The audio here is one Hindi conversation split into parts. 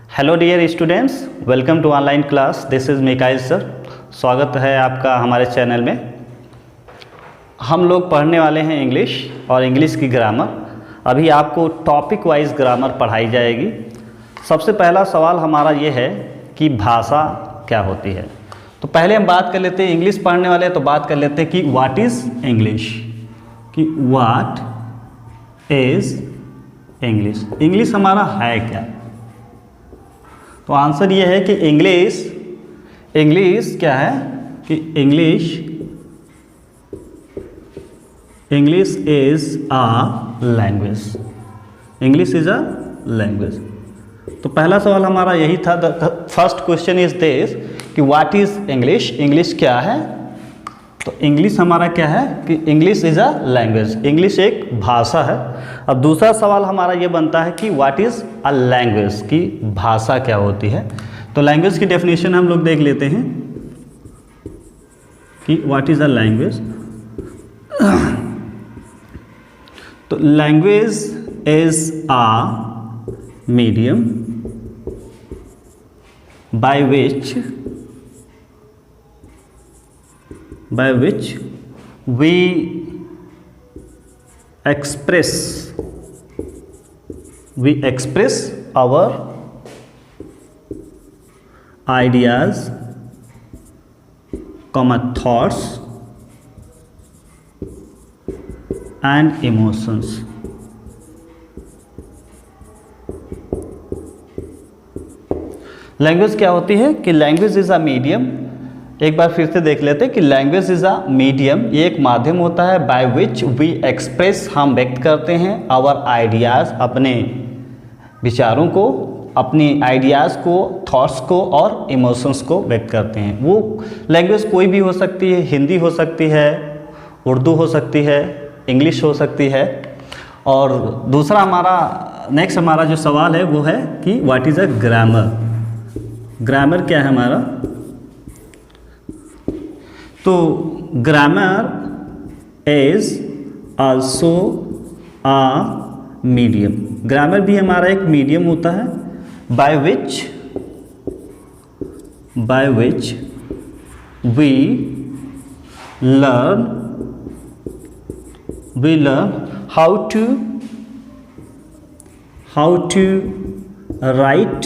Hello dear students, welcome to online class. This is Mikail sir. स्वागत है आपका हमारे चैनल में। हम लोग पढ़ने वाले हैं इंग्लिश और इंग्लिश की ग्रामर। अभी आपको टॉपिक वाइज ग्रामर पढ़ाई जाएगी। सबसे पहला सवाल हमारा ये है कि भाषा क्या होती है। तो पहले हम बात कर लेते हैं, इंग्लिश पढ़ने वाले तो बात कर लेते हैं कि व्हाट इज़ इंग्लिश, कि व्हाट इज़ इंग्लिश। इंग्लिश हमारा है क्या? तो आंसर ये है कि इंग्लिश क्या है कि English is a language. English is a language. तो पहला सवाल हमारा यही था। फर्स्ट क्वेश्चन इज दिस कि व्हाट इज इंग्लिश। इंग्लिश क्या है? तो इंग्लिश हमारा क्या है कि English is a language. English एक भाषा है। अब दूसरा सवाल हमारा ये बनता है कि व्हाट इज़ अ लैंग्वेज, की भाषा क्या होती है। तो लैंग्वेज की डेफिनेशन हम लोग देख लेते हैं कि व्हाट इज़ अ लैंग्वेज। तो language is a medium by which we express our ideas, thoughts and emotions. Language क्या होती है कि लैंग्वेज इज़ अ मीडियम। एक बार फिर से देख लेते हैं कि लैंग्वेज इज़ अ मीडियम, ये एक माध्यम होता है बाय विच वी एक्सप्रेस, हम व्यक्त करते हैं आवर आइडियाज़, अपने विचारों को, अपनी आइडियाज़ को, थॉट्स को और इमोशंस को व्यक्त करते हैं। वो लैंग्वेज कोई भी हो सकती है, हिंदी हो सकती है, उर्दू हो सकती है, इंग्लिश हो सकती है। और दूसरा नेक्स्ट हमारा जो सवाल है वो है कि what is a grammar. Grammar क्या है हमारा? तो grammar is also a medium. Grammar भी हमारा एक मीडियम होता है by which we learn how to write,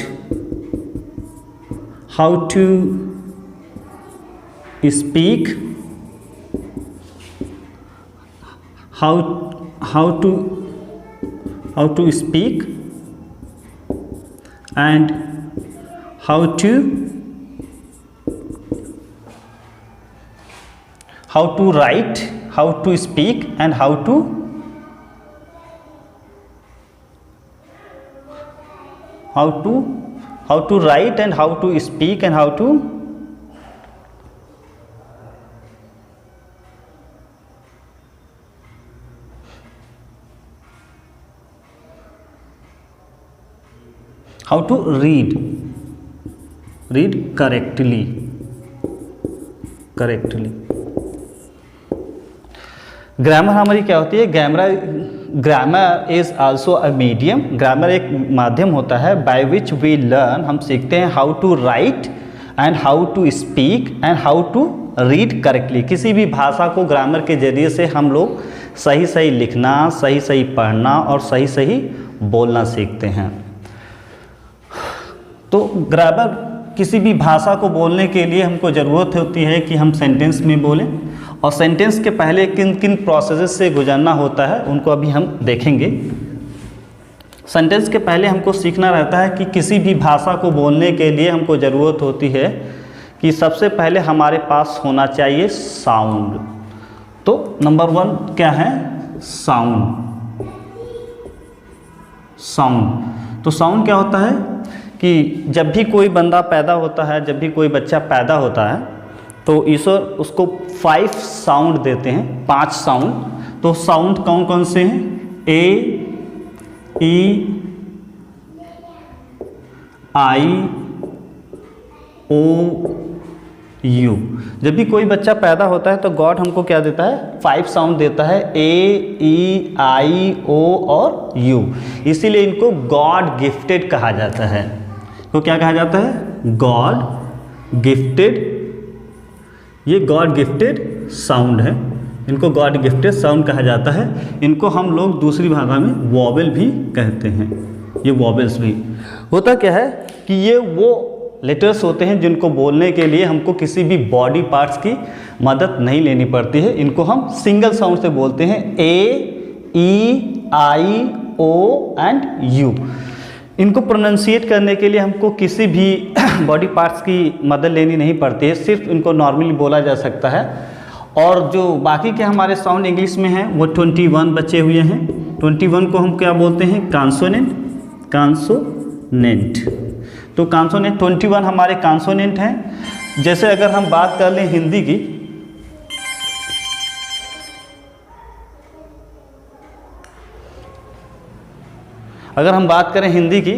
how to speak, how to speak and how to write, how to speak and how to write and how to speak and how to read correctly। Grammar हमारी क्या होती है? Grammar is also a medium. Grammar एक माध्यम होता है बाय विच वी लर्न, हम सीखते हैं how to write and how to speak and how to read correctly. किसी भी भाषा को ग्रामर के जरिए से हम लोग सही लिखना, सही पढ़ना और सही बोलना सीखते हैं। तो ग्रामर किसी भी भाषा को बोलने के लिए हमको ज़रूरत होती है कि हम सेंटेंस में बोलें, और सेंटेंस के पहले किन किन प्रोसेसेस से गुजरना होता है उनको अभी हम देखेंगे। सेंटेंस के पहले हमको सीखना रहता है कि किसी भी भाषा को बोलने के लिए हमको ज़रूरत होती है कि सबसे पहले हमारे पास होना चाहिए साउंड। तो नंबर 1 क्या है? साउंड। तो साउंड क्या होता है कि जब भी कोई बंदा पैदा होता है, जब भी कोई बच्चा पैदा होता है तो ईश्वर उसको 5 साउंड देते हैं, 5 साउंड। तो साउंड कौन कौन से हैं? ए, ई, आई, ओ, यू। जब भी कोई बच्चा पैदा होता है तो गॉड हमको क्या देता है? 5 साउंड देता है, ए, ई, आई, ओ और यू। इसीलिए इनको गॉड गिफ्टेड कहा जाता है। को क्या कहा जाता है? God gifted. ये गॉड गिफ्टेड साउंड है, इनको गॉड गिफ्टेड साउंड कहा जाता है। इनको हम लोग दूसरी भाषा में वॉवेल भी कहते हैं। ये वॉवेल्स भी होता क्या है कि ये वो लेटर्स होते हैं जिनको बोलने के लिए हमको किसी भी बॉडी पार्ट्स की मदद नहीं लेनी पड़ती है। इनको हम सिंगल साउंड से बोलते हैं, ए, ई, आई, ओ एंड यू। इनको प्रोनाउंसिएट करने के लिए हमको किसी भी बॉडी पार्ट्स की मदद लेनी नहीं पड़ती है, सिर्फ इनको नॉर्मली बोला जा सकता है। और जो बाकी के हमारे साउंड इंग्लिश में हैं वो 21 बचे हुए हैं। 21 को हम क्या बोलते हैं? कॉन्सोनेंट। कॉन्सोनेंट, तो कॉन्सोनेंट 21 हमारे कॉन्सोनेंट हैं। जैसे अगर हम बात कर लें हिंदी की, अगर हम बात करें हिंदी की,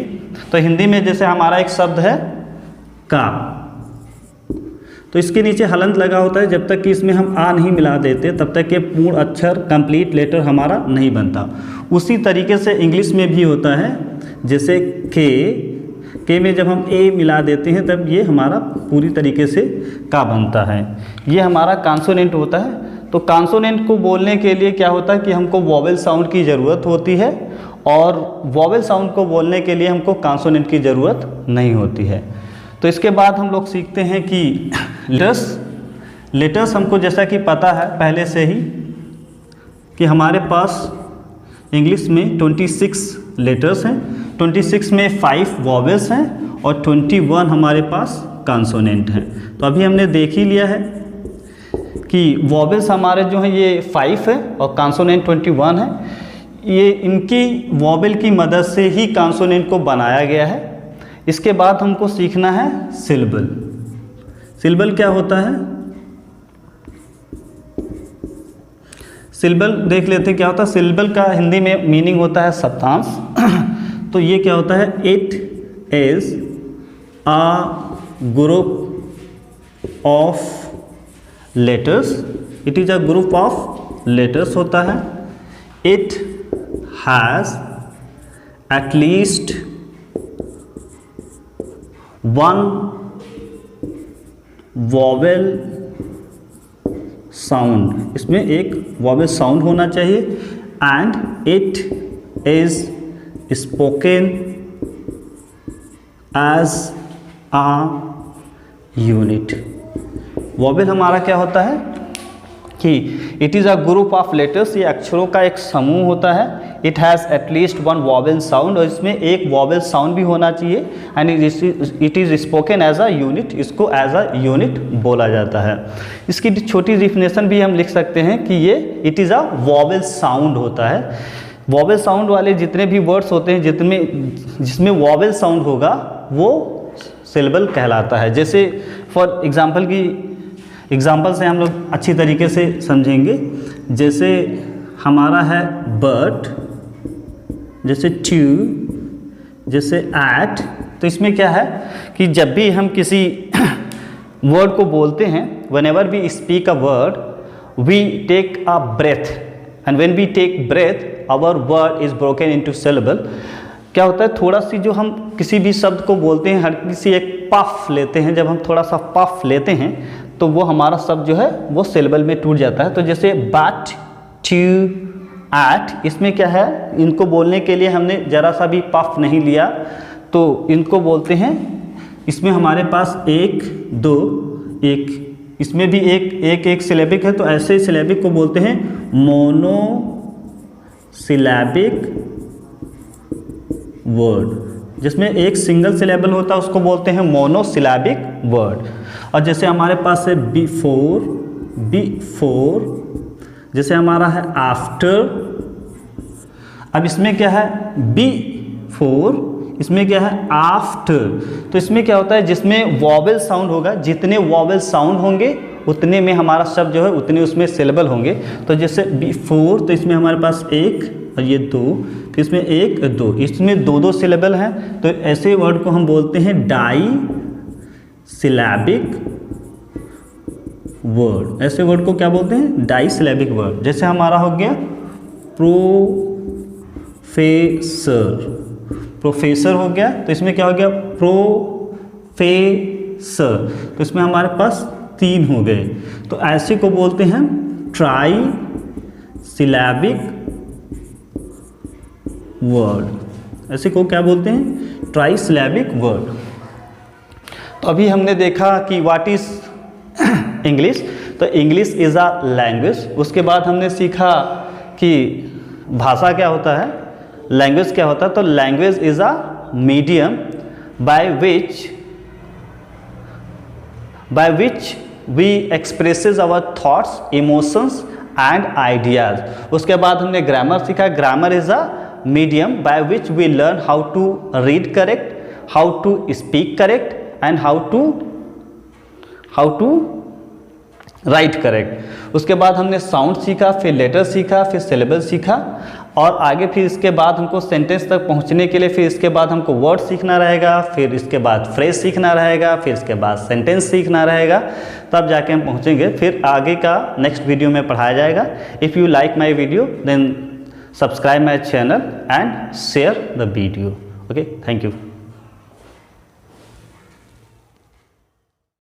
तो हिंदी में जैसे हमारा एक शब्द है का, तो इसके नीचे हलंत लगा होता है। जब तक कि इसमें हम आ नहीं मिला देते तब तक ये पूर्ण अक्षर कंप्लीट लेटर हमारा नहीं बनता। उसी तरीके से इंग्लिश में भी होता है। जैसे के में जब हम ए मिला देते हैं तब ये हमारा पूरी तरीके से का बनता है। ये हमारा कॉन्सोनेंट होता है। तो कॉन्सोनेंट को बोलने के लिए क्या होता है कि हमको वॉवेल साउंड की ज़रूरत होती है, और वॉवेल साउंड को बोलने के लिए हमको कॉन्सोनेंट की ज़रूरत नहीं होती है। तो इसके बाद हम लोग सीखते हैं कि लेटर्स हमको जैसा कि पता है पहले से ही कि हमारे पास इंग्लिश में 26 लेटर्स हैं। 26 में 5 वॉवेल्स हैं और 21 हमारे पास कॉन्सोनेंट हैं। तो अभी हमने देख ही लिया है कि वॉवेल्स हमारे जो हैं ये 5 है और कॉन्सोनेंट 21 है। ये इनकी वॉवेल की मदद से ही कॉन्सोनेंट को बनाया गया है। इसके बाद हमको सीखना है सिलेबल। सिलेबल क्या होता है? सिलेबल देख लेते हैं क्या होता है। सिलेबल का हिंदी में मीनिंग होता है शब्दांश। तो ये क्या होता है? It is a group of letters. It is a group of letters होता है। It has at least one vowel sound, इसमें एक वॉवेल साउंड होना चाहिए। And it is spoken as a unit. Vowel हमारा क्या होता है कि it is a group of letters, ये अक्षरों का एक समूह होता है। It has at least one vowel sound, और इसमें एक वॉवेल साउंड भी होना चाहिए। And it is spoken as a unit, इसको एज अ यूनिट बोला जाता है। इसकी छोटी डिफिनेशन भी हम लिख सकते हैं कि ये it is a vowel sound होता है। वॉवेल साउंड वाले जितने भी वर्ड्स होते हैं जिसमें वॉवेल साउंड होगा वो सिलेबल कहलाता है। जैसे फॉर एग्जाम्पल एग्जाम्पल से हम लोग अच्छी तरीके से समझेंगे। जैसे हमारा है बट, जैसे ट्यू, जैसे एट। तो इसमें क्या है कि जब भी हम किसी वर्ड को बोलते हैं, whenever we speak a word we take a breath, and when we take breath our word is broken into syllable. क्या होता है, थोड़ा सी जो हम किसी भी शब्द को बोलते हैं, हर किसी एक पफ लेते हैं। जब हम थोड़ा सा पफ लेते हैं तो वो हमारा शब्द जो है वो सिलेबल में टूट जाता है। तो जैसे बट, ट्यू, एट, इसमें क्या है, इनको बोलने के लिए हमने ज़रा सा भी पफ नहीं लिया, तो इनको बोलते हैं, इसमें हमारे पास एक, दो, एक, इसमें भी एक सिलेबिक है, तो ऐसे सिलेबिक को बोलते हैं मोनोसिलेबिक वर्ड। जिसमें एक सिंगल सिलेबल होता है उसको बोलते हैं मोनोसिलेबिक वर्ड। और जैसे हमारे पास है बिफोर, जैसे हमारा है आफ्टर। अब इसमें क्या है, बिफोर, इसमें क्या है आफ्टर। तो इसमें क्या होता है, जिसमें वॉवेल साउंड होगा, जितने वॉवेल साउंड होंगे उतने में हमारा शब्द जो है उतने उसमें सिलेबल होंगे। तो जैसे बिफोर, तो इसमें हमारे पास एक और ये दो, तो इसमें एक, दो, इसमें दो दो सिलेबल हैं। तो ऐसे वर्ड को हम बोलते हैं डाई सिलेबिक वर्ड। ऐसे वर्ड को क्या बोलते हैं, डाई सिलेबिक वर्ड। जैसे हमारा हो गया प्रोफेसर। प्रोफेसर हो गया, तो इसमें क्या हो गया, प्रोफेसर, तो इसमें हमारे पास 3 हो गए। तो ऐसे को बोलते हैं ट्राई सिलैबिक वर्ड, ऐसे को क्या बोलते हैं, ट्राई सिलैबिक वर्ड। तो अभी हमने देखा कि व्हाट इज इंग्लिश, तो इंग्लिश इज़ अ लैंग्वेज। उसके बाद हमने सीखा कि भाषा क्या होता है, लैंग्वेज क्या होता है। तो language is a medium by which we expresses our thoughts, emotions and ideas. उसके बाद हमने ग्रामर सीखा, grammar is a medium by which we learn how to read correct, how to speak correct and how to write correct. उसके बाद हमने साउंड सीखा, फिर लेटर सीखा, फिर सिलेबल सीखा, और आगे फिर इसके बाद हमको सेंटेंस तक पहुंचने के लिए फिर इसके बाद हमको वर्ड सीखना रहेगा, फिर इसके बाद फ्रेज सीखना रहेगा, फिर इसके बाद सेंटेंस सीखना रहेगा, तब जाके हम पहुंचेंगे। फिर आगे का नेक्स्ट वीडियो में पढ़ाया जाएगा। If you like my video then subscribe my channel and share the video. Okay, thank you.